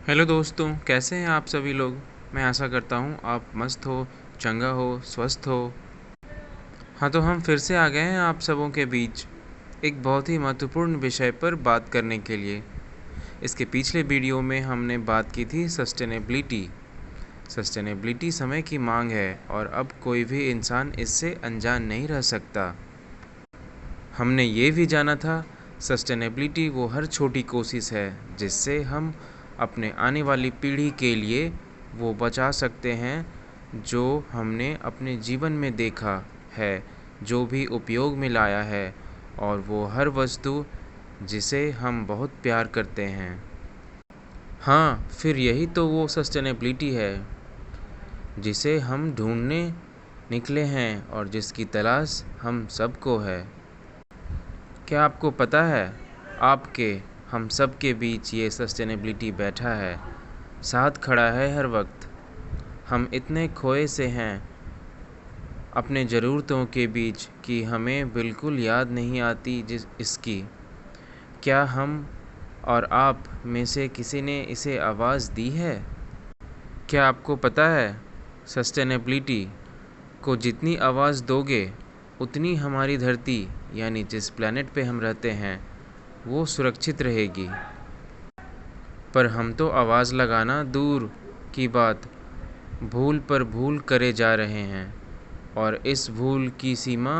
Hello दोस्तों, कैसे हैं आप सभी लोग। मैं आशा करता हूँ आप मस्त हो, चंगा हो, स्वस्थ हो। हाँ, तो हम फिर से आ गए हैं आप सबों के बीच एक बहुत ही महत्वपूर्ण विषय पर बात करने के लिए। इसके पिछले वीडियो में हमने बात की थी सस्टेनेबिलिटी। सस्टेनेबिलिटी समय की मांग है और अब कोई भी इंसान इससे अनजान नहीं रह सकता। हमने ये भी जाना था सस्टेनेबिलिटी वो हर छोटी कोशिश है जिससे हम अपने आने वाली पीढ़ी के लिए वो बचा सकते हैं जो हमने अपने जीवन में देखा है, जो भी उपयोग में लाया है, और वो हर वस्तु जिसे हम बहुत प्यार करते हैं। हाँ, फिर यही तो वो सस्टेनेबिलिटी है जिसे हम ढूंढने निकले हैं और जिसकी तलाश हम सबको है। क्या आपको पता है आपके हम सब के बीच ये सस्टेनेबिलिटी बैठा है, साथ खड़ा है हर वक्त। हम इतने खोए से हैं अपने ज़रूरतों के बीच कि हमें बिल्कुल याद नहीं आती इसकी। क्या हम और आप में से किसी ने इसे आवाज़ दी है? क्या आपको पता है सस्टेनेबिलिटी को जितनी आवाज़ दोगे उतनी हमारी धरती यानी जिस प्लैनेट पे हम रहते हैं वो सुरक्षित रहेगी। पर हम तो आवाज़ लगाना दूर की बात भूल पर भूल करे जा रहे हैं, और इस भूल की सीमा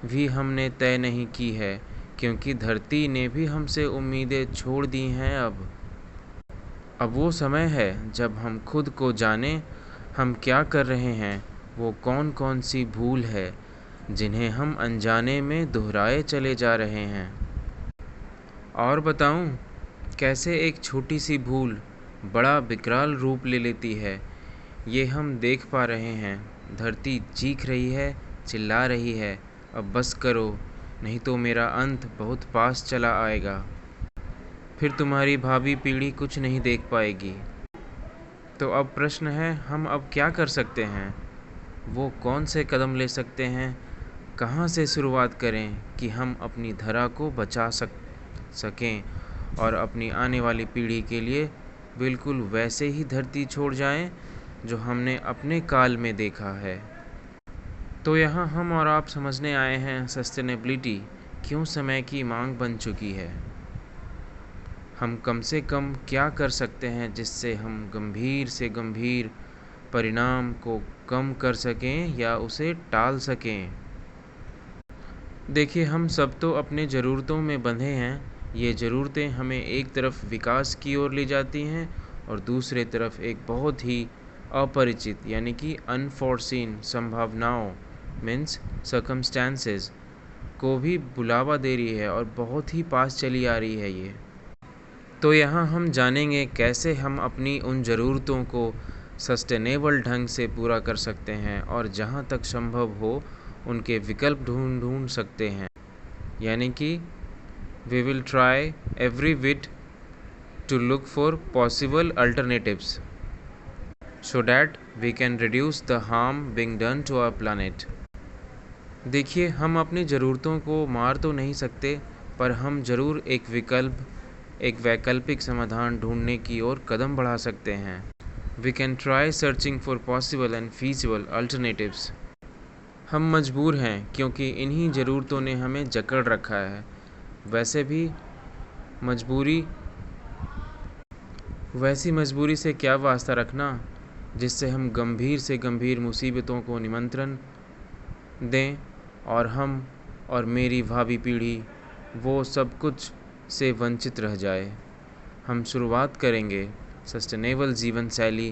भी हमने तय नहीं की है क्योंकि धरती ने भी हमसे उम्मीदें छोड़ दी हैं। अब वो समय है जब हम खुद को जाने हम क्या कर रहे हैं, वो कौन कौन सी भूल है जिन्हें हम अनजाने में दोहराए चले जा रहे हैं। और बताऊं कैसे एक छोटी सी भूल बड़ा विकराल रूप ले लेती है, ये हम देख पा रहे हैं। धरती चीख रही है, चिल्ला रही है, अब बस करो नहीं तो मेरा अंत बहुत पास चला आएगा। फिर तुम्हारी भावी पीढ़ी कुछ नहीं देख पाएगी। तो अब प्रश्न है हम अब क्या कर सकते हैं, वो कौन से कदम ले सकते हैं, कहाँ से शुरुआत करें कि हम अपनी धरा को बचा सकें और अपनी आने वाली पीढ़ी के लिए बिल्कुल वैसे ही धरती छोड़ जाएं जो हमने अपने काल में देखा है। तो यहाँ हम और आप समझने आए हैं सस्टेनेबिलिटी क्यों समय की मांग बन चुकी है। हम कम से कम क्या कर सकते हैं जिससे हम गंभीर से गंभीर परिणाम को कम कर सकें या उसे टाल सकें। देखिए, हम सब तो अपने ज़रूरतों में बंधे हैं। ये ज़रूरतें हमें एक तरफ विकास की ओर ले जाती हैं और दूसरे तरफ एक बहुत ही अपरिचित यानी कि अनफोर्सीन संभावनाओं मीन्स सर्कमस्टेंसेस को भी बुलावा दे रही है और बहुत ही पास चली आ रही है ये। तो यहाँ हम जानेंगे कैसे हम अपनी उन ज़रूरतों को सस्टेनेबल ढंग से पूरा कर सकते हैं और जहाँ तक संभव हो उनके विकल्प ढूंढ सकते हैं। यानी कि we will try every bit to look for possible alternatives so that we can reduce the harm being done to our planet. देखिए, हम अपनी ज़रूरतों को मार तो नहीं सकते, पर हम ज़रूर एक वैकल्पिक समाधान ढूंढने की ओर कदम बढ़ा सकते हैं। We can try searching for possible and feasible alternatives. हम मजबूर हैं क्योंकि इन्हीं ज़रूरतों ने हमें जकड़ रखा है। वैसी मजबूरी से क्या वास्ता रखना जिससे हम गंभीर से गंभीर मुसीबतों को निमंत्रण दें और हम और मेरी भावी पीढ़ी वो सब कुछ से वंचित रह जाए। हम शुरुआत करेंगे सस्टेनेबल जीवन शैली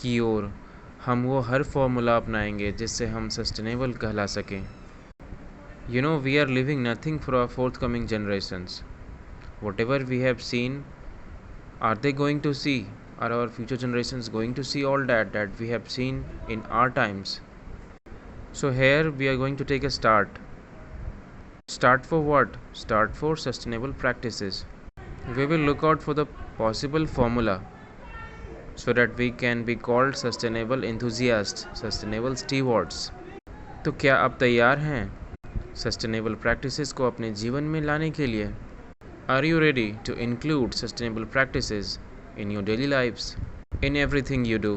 की ओर। हम वो हर फॉर्मूला अपनाएंगे जिससे हम सस्टेनेबल कहला सकें। We are living nothing for our forthcoming generations. Whatever we have seen, are they going to see? Are our future generations going to see all that we have seen in our times? So here we are going to take a start. Start for what? Start for sustainable practices. We will look out for the possible formula so that we can be called sustainable enthusiasts, sustainable stewards. तो क्या आप तैयार हैं sustainable practices को अपने जीवन में लाने के लिए? Are you ready to include sustainable practices in your daily lives, in everything you do?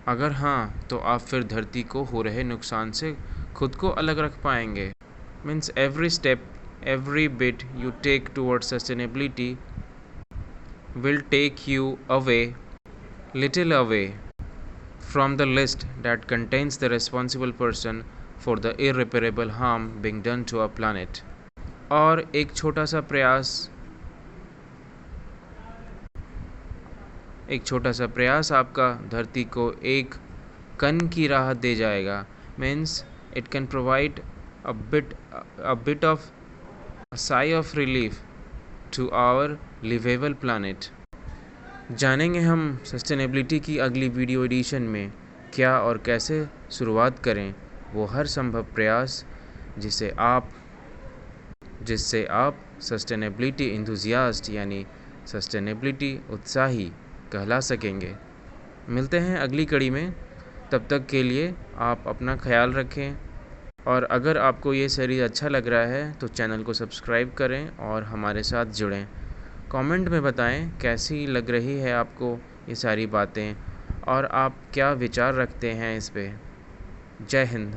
अगर हाँ तो आप फिर धरती को हो रहे नुकसान से खुद को अलग रख पाएंगे. Means every step, every bit you take towards sustainability will take you away, little away, from the list that contains the responsible person for the irreparable harm being done to our planet. और एक छोटा सा प्रयास आपका धरती को एक कण की राहत दे जाएगा. Means it can provide a bit of a sigh of relief to our livable planet. जानेंगे हम सस्टेनेबिलिटी की अगली वीडियो एडिशन में क्या और कैसे शुरुआत करें वो हर संभव प्रयास जिससे आप सस्टेनेबिलिटी इंथुजियास्ट यानी सस्टेनेबिलिटी उत्साही कहला सकेंगे. मिलते हैं अगली कड़ी में. तब तक के लिए आप अपना ख्याल रखें और अगर आपको ये सीरीज़ अच्छा लग रहा है तो चैनल को सब्सक्राइब करें और हमारे साथ जुड़ें. कमेंट में बताएं कैसी लग रही है आपको ये सारी बातें और आप क्या विचार रखते हैं इस पे. जय हिंद.